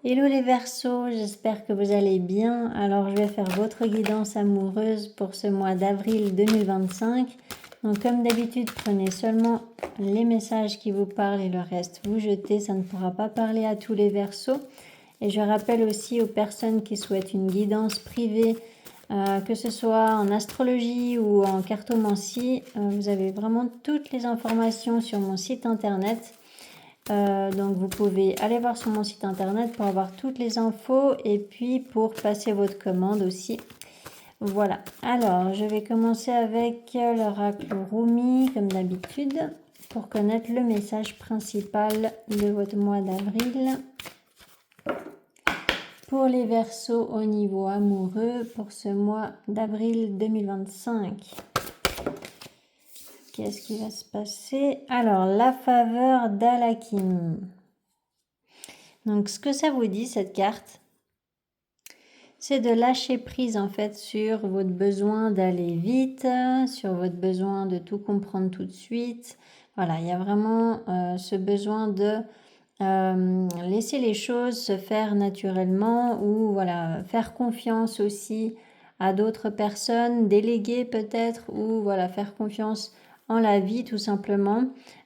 Hello les Verseaux, j'espère que vous allez bien. Alors je vais faire votre guidance amoureuse pour ce mois d'avril 2025. Donc comme d'habitude, prenez seulement les messages qui vous parlent et le reste vous jetez. Ça ne pourra pas parler à tous les Verseaux. Et je rappelle aussi aux personnes qui souhaitent une guidance privée, que ce soit en astrologie ou en cartomancie, vous avez vraiment toutes les informations sur mon site internet. Donc vous pouvez aller voir sur mon site internet pour avoir toutes les infos et puis pour passer votre commande aussi. Voilà, alors je vais commencer avec l'oracle Rumi comme d'habitude pour connaître le message principal de votre mois d'avril. Pour les Verseaux au niveau amoureux pour ce mois d'avril 2025. Qu'est-ce qui va se passer? Alors, la faveur d'Alakim. Donc, ce que ça vous dit, cette carte, c'est de lâcher prise, en fait, sur votre besoin d'aller vite, sur votre besoin de tout comprendre tout de suite. Voilà, il y a vraiment ce besoin de laisser les choses se faire naturellement ou, voilà, faire confiance aussi à d'autres personnes, déléguer peut-être ou, voilà, faire confiance en la vie tout simplement,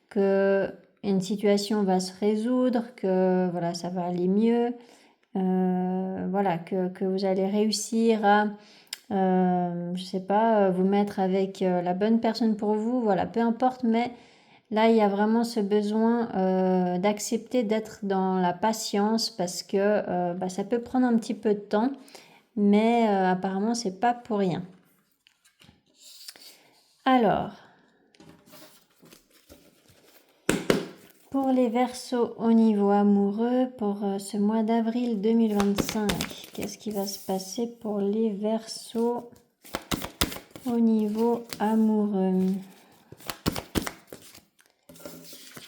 que une situation va se résoudre, que voilà ça va aller mieux, voilà que vous allez réussir à je sais pas vous mettre avec la bonne personne pour vous, voilà peu importe, mais là il y a vraiment ce besoin d'accepter d'être dans la patience parce que ça peut prendre un petit peu de temps, mais apparemment c'est pas pour rien. Alors, pour les Verseaux au niveau amoureux, pour ce mois d'avril 2025, qu'est-ce qui va se passer pour les Verseaux au niveau amoureux?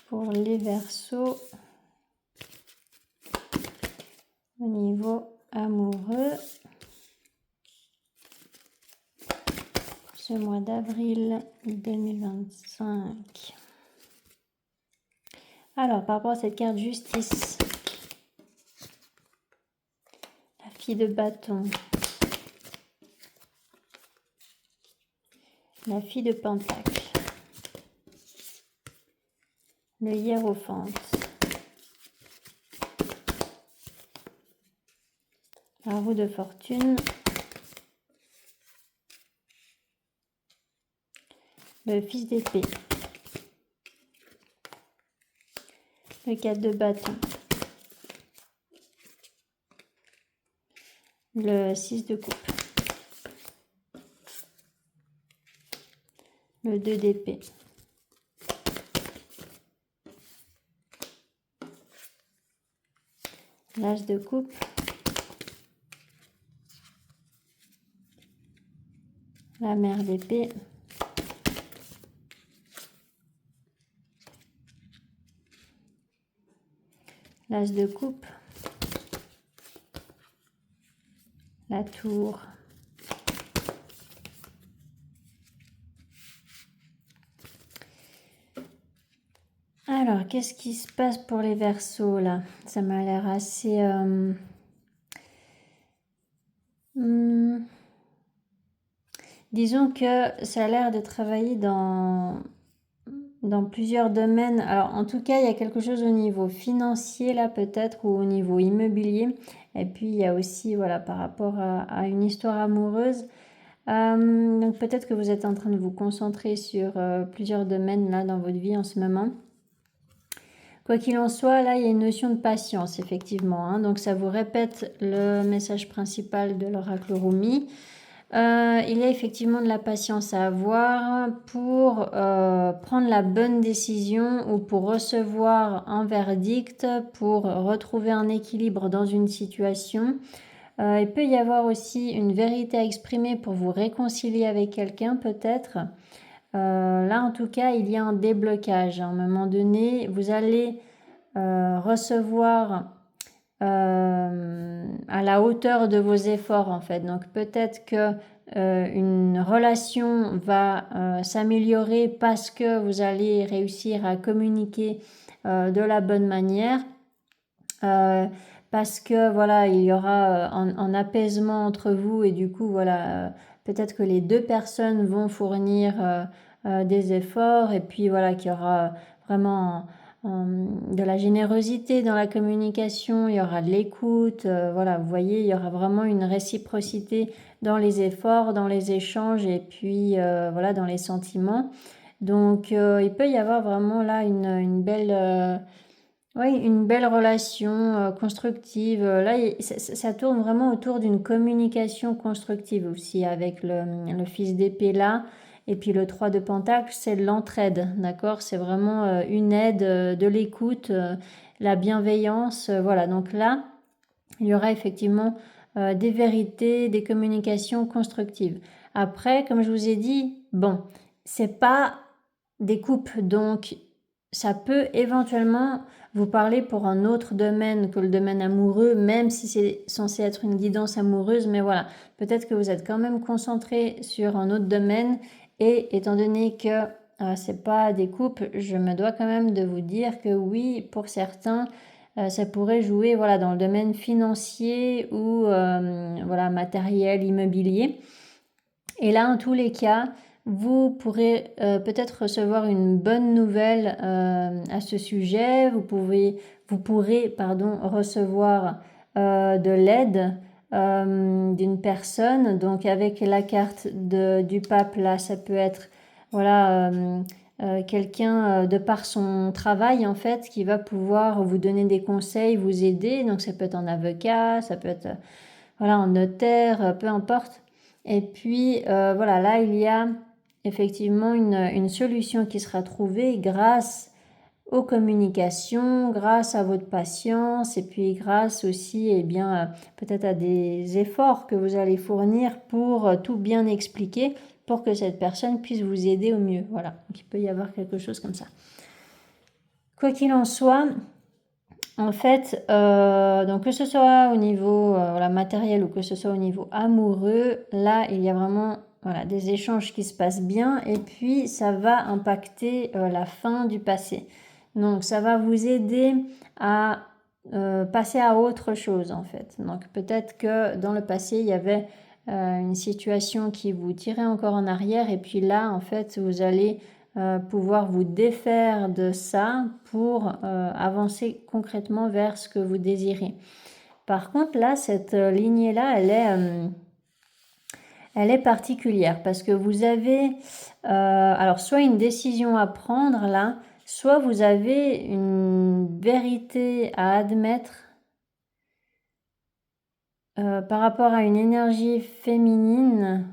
Pour les Verseaux au niveau amoureux, ce mois d'avril 2025. Alors, par rapport à cette carte justice, la fille de bâton, la fille de pentacle, le hiérophante, la roue de fortune, le fils d'épée, le 4 de bâton, le 6 de coupe, le 2 d'épée, l'as de coupe, la mère d'épée, l'as de coupe, la tour, alors qu'est-ce qui se passe pour les Verseaux là? Ça m'a l'air assez disons que ça a l'air de travailler dans plusieurs domaines. Alors en tout cas il y a quelque chose au niveau financier là peut-être, ou au niveau immobilier, et puis il y a aussi voilà par rapport à une histoire amoureuse. Donc peut-être que vous êtes en train de vous concentrer sur plusieurs domaines là dans votre vie en ce moment. Quoi qu'il en soit, là il y a une notion de patience effectivement, hein. Donc ça vous répète le message principal de l'oracle Rumi. Il y a effectivement de la patience à avoir pour prendre la bonne décision ou pour recevoir un verdict, pour retrouver un équilibre dans une situation. Il peut y avoir aussi une vérité à exprimer pour vous réconcilier avec quelqu'un peut-être. Là en tout cas il y a un déblocage. À un moment donné vous allez recevoir à la hauteur de vos efforts en fait. Donc peut-être que une relation va s'améliorer parce que vous allez réussir à communiquer de la bonne manière. parce que voilà, il y aura un apaisement entre vous et du coup voilà, peut-être que les deux personnes vont fournir des efforts et puis voilà qu'il y aura vraiment de la générosité dans la communication, il y aura de l'écoute, voilà, vous voyez, il y aura vraiment une réciprocité dans les efforts, dans les échanges et puis voilà, dans les sentiments. Donc il peut y avoir vraiment là une belle... oui, une belle relation constructive. Là, ça tourne vraiment autour d'une communication constructive aussi avec le fils d'épée là. Et puis le 3 de Pentacle, c'est de l'entraide, d'accord? C'est vraiment une aide, de l'écoute, la bienveillance. Voilà, donc là, il y aura effectivement des vérités, des communications constructives. Après, comme je vous ai dit, bon, c'est pas des coupes, donc ça peut éventuellement vous parler pour un autre domaine que le domaine amoureux, même si c'est censé être une guidance amoureuse, mais voilà, peut-être que vous êtes quand même concentré sur un autre domaine et étant donné que c'est pas des coupes, je me dois quand même de vous dire que oui, pour certains, ça pourrait jouer voilà, dans le domaine financier ou voilà, matériel, immobilier. Et là, en tous les cas, vous pourrez peut-être recevoir une bonne nouvelle à ce sujet. Vous pourrez recevoir de l'aide d'une personne. Donc avec la carte du pape, là, ça peut être voilà, quelqu'un de par son travail en fait qui va pouvoir vous donner des conseils, vous aider. Donc ça peut être un avocat, ça peut être voilà, un notaire, peu importe. Et puis voilà, là il y a effectivement une solution qui sera trouvée grâce aux communications, grâce à votre patience et puis grâce aussi eh bien, peut-être à des efforts que vous allez fournir pour tout bien expliquer pour que cette personne puisse vous aider au mieux. Voilà, donc il peut y avoir quelque chose comme ça. Quoi qu'il en soit, en fait, donc que ce soit au niveau voilà, matériel ou que ce soit au niveau amoureux, là, il y a vraiment voilà, des échanges qui se passent bien et puis ça va impacter la fin du passé. Donc, ça va vous aider à passer à autre chose, en fait. Donc, peut-être que dans le passé, il y avait une situation qui vous tirait encore en arrière et puis là, en fait, vous allez pouvoir vous défaire de ça pour avancer concrètement vers ce que vous désirez. Par contre, là, cette lignée-là, elle est particulière parce que vous avez alors soit une décision à prendre là, soit vous avez une vérité à admettre par rapport à une énergie féminine,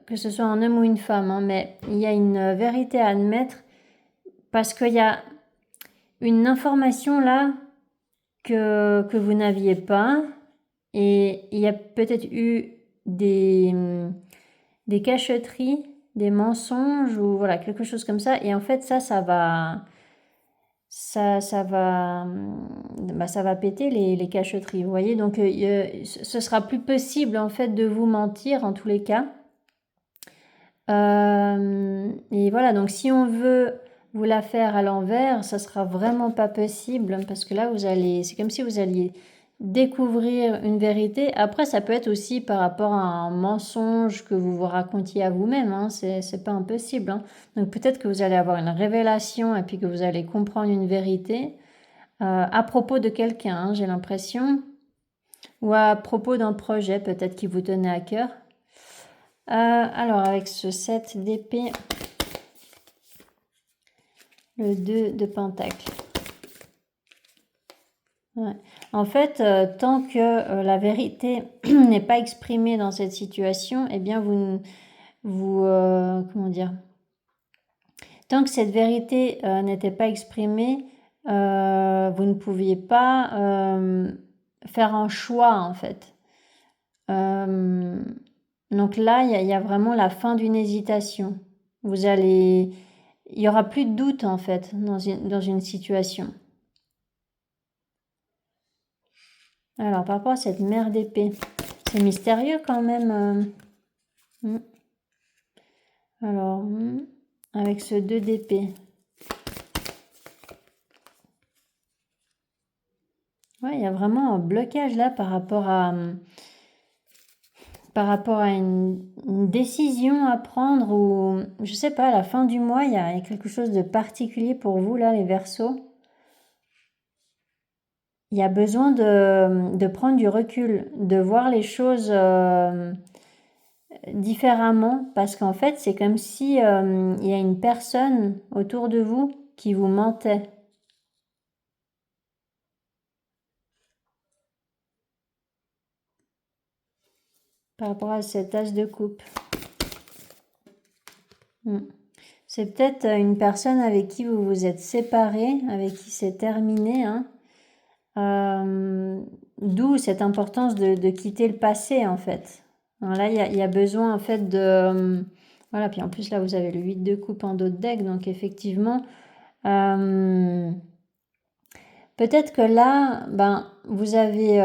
que ce soit un homme ou une femme, hein, mais il y a une vérité à admettre parce qu'il y a une information là que vous n'aviez pas et il y a peut-être eu des cachotteries, des mensonges ou voilà quelque chose comme ça et en fait ça va ça va péter les cachotteries, vous voyez, donc ce sera plus possible en fait de vous mentir en tous les cas. Et voilà, donc si on veut vous la faire à l'envers, ça sera vraiment pas possible parce que là c'est comme si vous alliez découvrir une vérité. Après, ça peut être aussi par rapport à un mensonge que vous vous racontiez à vous-même, hein, c'est pas impossible, hein. Donc peut-être que vous allez avoir une révélation et puis que vous allez comprendre une vérité à propos de quelqu'un, hein, j'ai l'impression, ou à propos d'un projet peut-être qui vous tenait à cœur. Alors avec ce 7 d'épée, le 2 de pentacle. Ouais. En fait, tant que la vérité n'est pas exprimée dans cette situation, eh bien comment dire, tant que cette vérité n'était pas exprimée, vous ne pouviez pas faire un choix en fait. Donc là, il y a vraiment la fin d'une hésitation. Il y aura plus de doute en fait dans une situation. Alors par rapport à cette mère d'épée, c'est mystérieux quand même. Alors, avec ce 2 d'épée. Ouais, il y a vraiment un blocage là par rapport à une décision à prendre ou je sais pas, à la fin du mois, il y a quelque chose de particulier pour vous là, les Verseaux. Il y a besoin de prendre du recul, de voir les choses différemment parce qu'en fait, c'est comme si il y a une personne autour de vous qui vous mentait. Par rapport à cet as de coupe. C'est peut-être une personne avec qui vous vous êtes séparé, avec qui c'est terminé, hein. D'où cette importance de quitter le passé, en fait. Alors là, il y a besoin, en fait, de... voilà, puis en plus, là, vous avez le 8 de coupe en dos de deck, donc effectivement... peut-être que là, ben, vous avez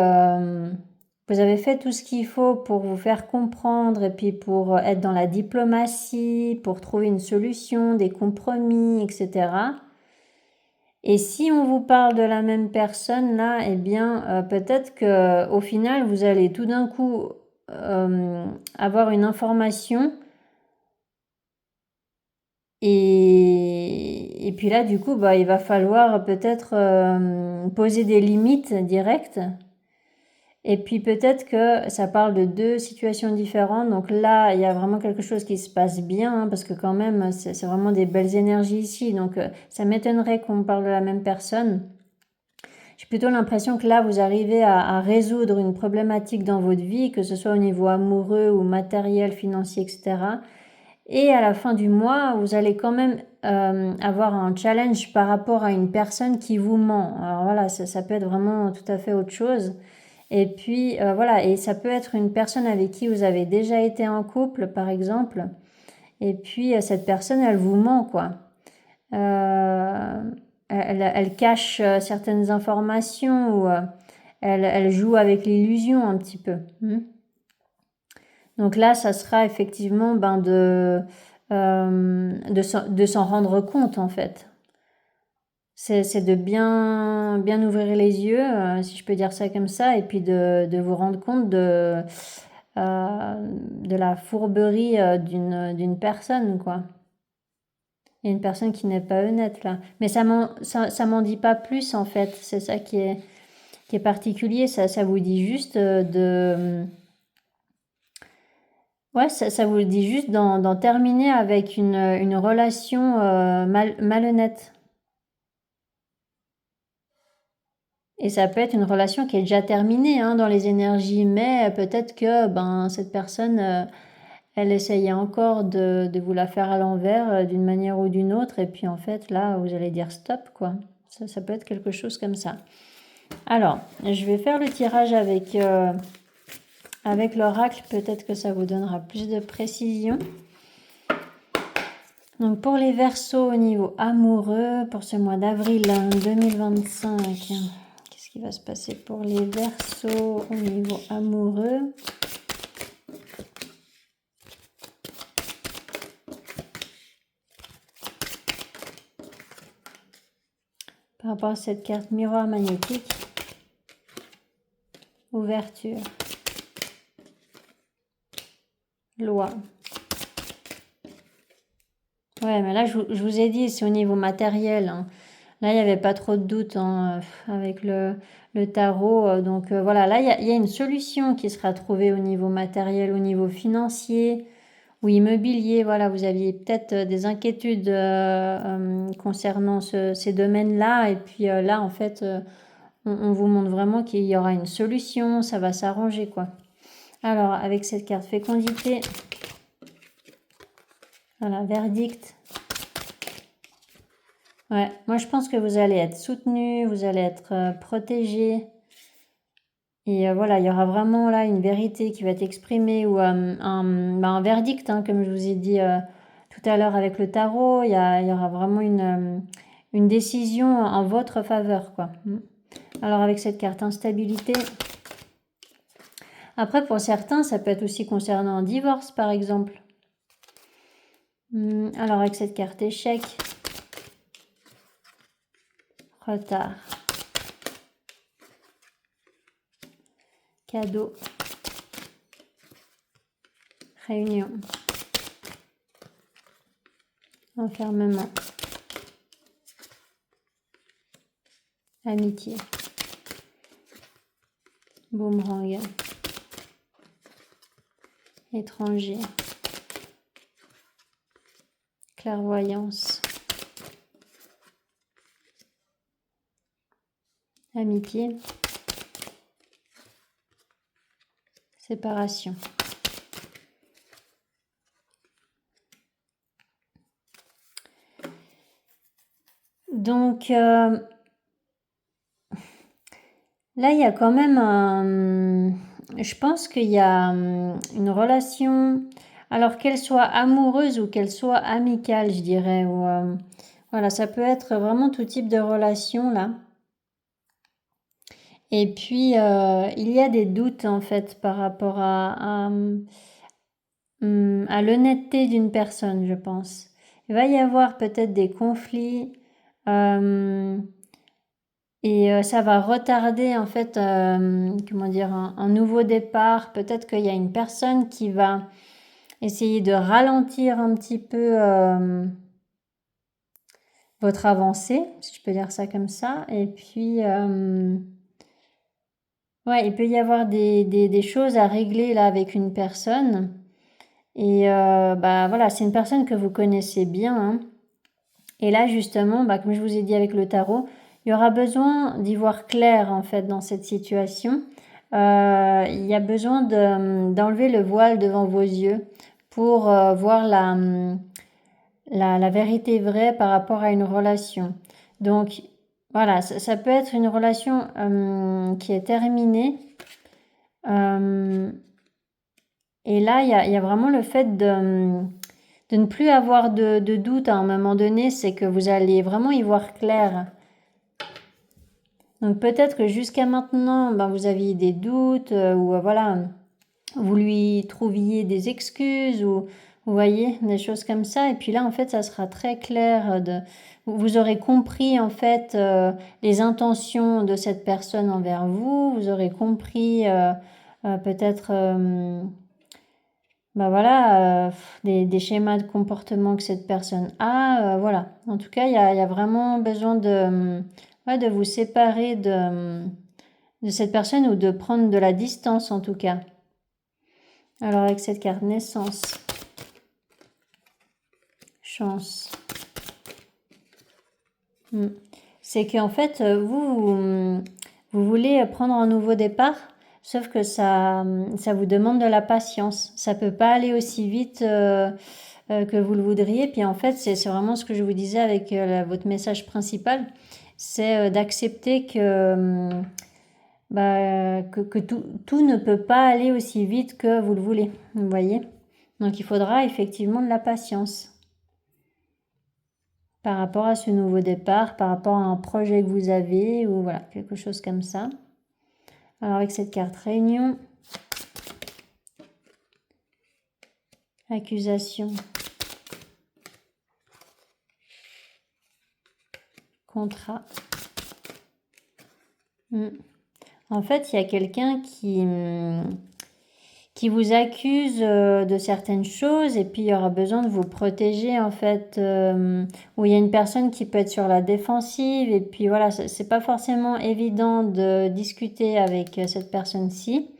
fait tout ce qu'il faut pour vous faire comprendre et puis pour être dans la diplomatie, pour trouver une solution, des compromis, etc. Et si on vous parle de la même personne là, eh bien, peut-être que au final, vous allez tout d'un coup avoir une information et puis là, du coup, bah, il va falloir peut-être poser des limites directes. Et puis peut-être que ça parle de deux situations différentes. Donc là, il y a vraiment quelque chose qui se passe bien, hein, parce que quand même, c'est vraiment des belles énergies ici. Donc ça m'étonnerait qu'on parle de la même personne. J'ai plutôt l'impression que là, vous arrivez à résoudre une problématique dans votre vie, que ce soit au niveau amoureux ou matériel, financier, etc. Et à la fin du mois, vous allez quand même avoir un challenge par rapport à une personne qui vous ment. Alors voilà, ça peut être vraiment tout à fait autre chose. Et puis voilà, et ça peut être une personne avec qui vous avez déjà été en couple, par exemple. Et puis cette personne, elle vous ment, quoi. Elle cache certaines informations ou elle joue avec l'illusion un petit peu. Donc là, ça sera effectivement de s'en rendre compte en fait. C'est de bien ouvrir les yeux, si je peux dire ça comme ça, et puis de vous rendre compte de la fourberie d'une personne, quoi. Il y a une personne qui n'est pas honnête là. Mais ça m'en dit pas plus en fait. C'est ça qui est particulier. Ça vous dit juste ouais, ça vous dit juste d'en terminer avec une relation malhonnête. Et ça peut être une relation qui est déjà terminée hein, dans les énergies, mais peut-être que cette personne, elle essayait encore de vous la faire à l'envers d'une manière ou d'une autre. Et puis en fait, là, vous allez dire stop, quoi. Ça peut être quelque chose comme ça. Alors, je vais faire le tirage avec l'oracle. Peut-être que ça vous donnera plus de précision. Donc pour les Verseaux au niveau amoureux, pour ce mois d'avril 2025, qu'est-ce qui va se passer pour les Verseaux au niveau amoureux? Par rapport à cette carte miroir magnétique, ouverture, loi. Ouais, mais là, je vous ai dit, c'est au niveau matériel. Hein. Là, il n'y avait pas trop de doute hein, avec le tarot. Donc voilà, là, il y a une solution qui sera trouvée au niveau matériel, au niveau financier ou immobilier. Voilà, vous aviez peut-être des inquiétudes concernant ces domaines-là. Et puis là, en fait, on vous montre vraiment qu'il y aura une solution, ça va s'arranger, quoi. Alors, avec cette carte fécondité, voilà, verdict. Ouais, moi je pense que vous allez être soutenu, vous allez être protégé. Et voilà, il y aura vraiment là une vérité qui va être exprimée ou un verdict, hein, comme je vous ai dit tout à l'heure avec le tarot. Il y aura vraiment une décision en votre faveur, quoi. Alors avec cette carte instabilité. Après, pour certains, ça peut être aussi concernant un divorce, par exemple. Alors avec cette carte échec. Retard. cadeau, réunion, enfermement, amitié, boomerang, étranger, clairvoyance, amitié, séparation. Donc, là, il y a quand même je pense qu'il y a une relation, alors qu'elle soit amoureuse ou qu'elle soit amicale, je dirais. Ou, voilà, ça peut être vraiment tout type de relation, là. Et puis, il y a des doutes, en fait, par rapport à l'honnêteté d'une personne, je pense. Il va y avoir peut-être des conflits et ça va retarder en fait, comment dire, un nouveau départ. Peut-être qu'il y a une personne qui va essayer de ralentir un petit peu votre avancée, si je peux dire ça comme ça. Et puis, ouais, il peut y avoir des choses à régler là avec une personne. Et bah voilà, c'est une personne que vous connaissez bien, hein. Et là justement, bah, comme je vous ai dit avec le tarot, il y aura besoin d'y voir clair en fait dans cette situation. Il y a besoin d'enlever le voile devant vos yeux pour voir la vérité vraie par rapport à une relation. Donc voilà, ça peut être une relation qui est terminée. Et là, il y a vraiment le fait de ne plus avoir de doute à un moment donné, c'est que vous allez vraiment y voir clair. Donc peut-être que jusqu'à maintenant, ben, vous aviez des doutes ou voilà, vous lui trouviez des excuses ou vous voyez, des choses comme ça. Et puis là, en fait, ça sera très clair. Vous aurez compris en fait les intentions de cette personne envers vous. Vous aurez compris peut-être bah voilà, des schémas de comportement que cette personne a, voilà. En tout cas, il y a vraiment besoin ouais, de vous séparer de cette personne ou de prendre de la distance en tout cas. Alors avec cette carte naissance, chance, c'est qu'en fait, vous voulez prendre un nouveau départ, sauf que ça vous demande de la patience. Ça peut pas aller aussi vite que vous le voudriez. Puis en fait, c'est vraiment ce que je vous disais avec votre message principal, c'est d'accepter que, que tout ne peut pas aller aussi vite que vous le voulez. Vous voyez? Donc il faudra effectivement de la patience par rapport à ce nouveau départ, par rapport à un projet que vous avez ou voilà, quelque chose comme ça. Alors avec cette carte réunion, accusation, contrat. En fait, il y a quelqu'un qui vous accuse de certaines choses et puis il y aura besoin de vous protéger en fait, où il y a une personne qui peut être sur la défensive et puis voilà, c'est pas forcément évident de discuter avec cette personne-ci.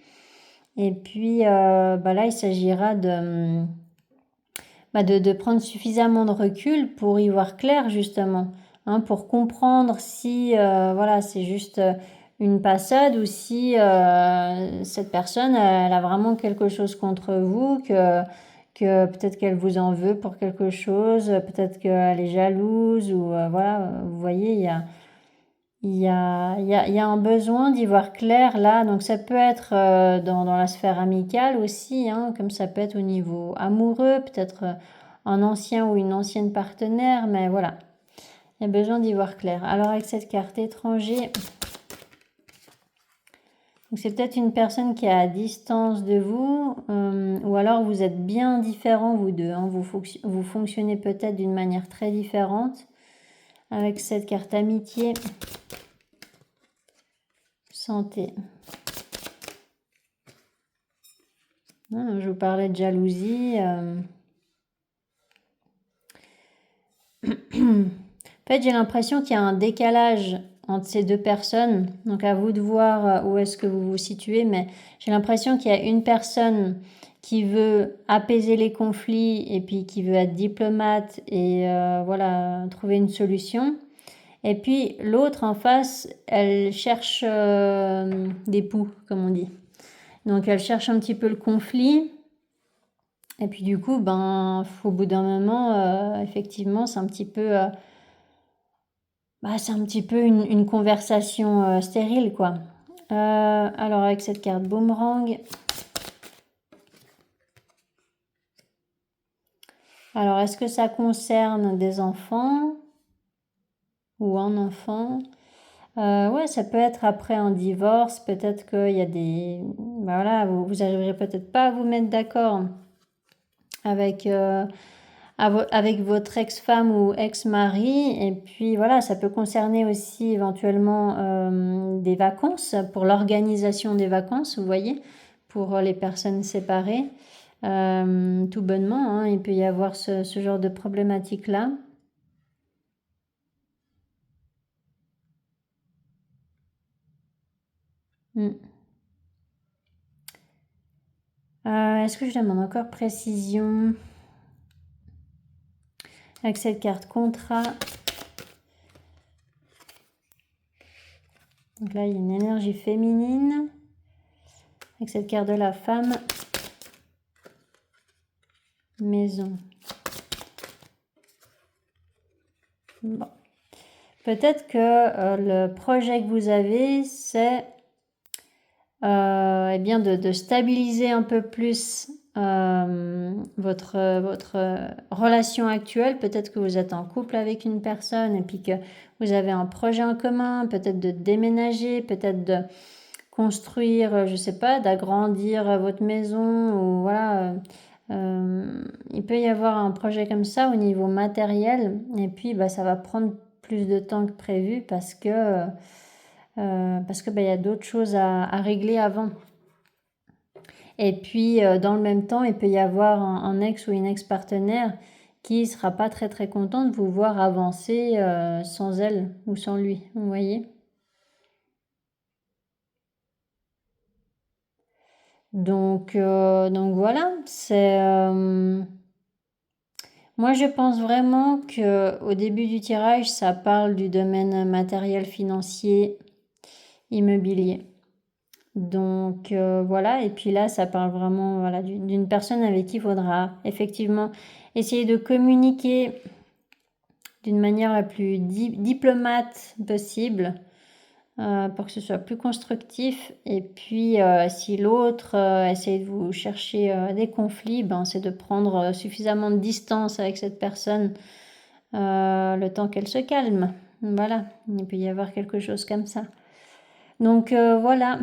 Et puis bah là, il s'agira de prendre suffisamment de recul pour y voir clair justement, hein, pour comprendre si voilà, c'est juste une passade ou si cette personne elle a vraiment quelque chose contre vous, que peut-être qu'elle vous en veut pour quelque chose, peut-être qu'elle est jalouse ou voilà, vous voyez, il y a un besoin d'y voir clair là, donc ça peut être dans la sphère amicale aussi, hein, comme ça peut être au niveau amoureux, peut-être un ancien ou une ancienne partenaire, mais voilà, il y a besoin d'y voir clair. Alors avec cette carte étranger, c'est peut-être une personne qui est à distance de vous, ou alors vous êtes bien différents vous deux, hein, vous fonctionnez peut-être d'une manière très différente. Avec cette carte amitié, santé, Je vous parlais de jalousie. En fait, j'ai l'impression qu'il y a un décalage entre ces deux personnes. Donc, à vous de voir où est-ce que vous vous situez. Mais j'ai l'impression qu'il y a une personne qui veut apaiser les conflits et puis qui veut être diplomate et voilà, trouver une solution. Et puis, l'autre en face, elle cherche des poux, comme on dit. Donc, elle cherche un petit peu le conflit. Et puis, du coup, au bout d'un moment, effectivement, c'est un petit peu... c'est un petit peu une conversation stérile, quoi. Alors, avec cette carte boomerang. Alors, est-ce que ça concerne des enfants ou un enfant? Ouais, ça peut être après un divorce. Peut-être qu'il y a des... voilà, vous arriverez peut-être pas à vous mettre d'accord avec... avec votre ex-femme ou ex-mari. Et puis voilà, ça peut concerner aussi éventuellement des vacances, pour l'organisation des vacances, vous voyez, pour les personnes séparées. Tout bonnement, hein, il peut y avoir ce genre de problématique-là. Est-ce que je demande encore précision avec cette carte contrat? Donc là, il y a une énergie féminine. Avec cette carte de la femme. Maison. Bon. Peut-être que le projet que vous avez, c'est bien de stabiliser un peu plus votre relation actuelle. Peut-être que vous êtes en couple avec une personne et puis que vous avez un projet en commun, peut-être de déménager, peut-être de construire, je sais pas, d'agrandir votre maison ou voilà. Il peut y avoir un projet comme ça au niveau matériel et puis ça va prendre plus de temps que prévu parce que il y a d'autres choses à régler avant. Et puis dans le même temps, il peut y avoir un ex ou une ex-partenaire qui sera pas très très content de vous voir avancer sans elle ou sans lui, vous voyez. Donc voilà, c'est... moi, je pense vraiment que au début du tirage, ça parle du domaine matériel, financier, immobilier. Donc voilà, et puis là, ça parle vraiment voilà, d'une personne avec qui il faudra effectivement essayer de communiquer d'une manière la plus diplomate possible pour que ce soit plus constructif. Et puis, si l'autre essaye de vous chercher des conflits, c'est de prendre suffisamment de distance avec cette personne le temps qu'elle se calme. Voilà, il peut y avoir quelque chose comme ça. Donc voilà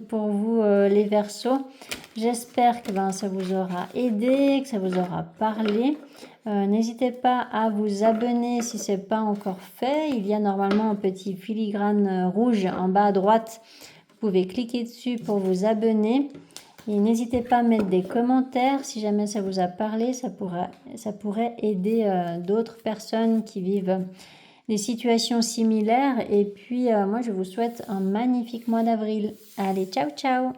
pour vous les Verseaux. J'espère que ça vous aura aidé, que ça vous aura parlé. N'hésitez pas à vous abonner si ce n'est pas encore fait. Il y a normalement un petit filigrane rouge en bas à droite. Vous pouvez cliquer dessus pour vous abonner. Et n'hésitez pas à mettre des commentaires si jamais ça vous a parlé. Ça pourrait aider d'autres personnes qui vivent des situations similaires. Et puis, moi, je vous souhaite un magnifique mois d'avril. Allez, ciao, ciao!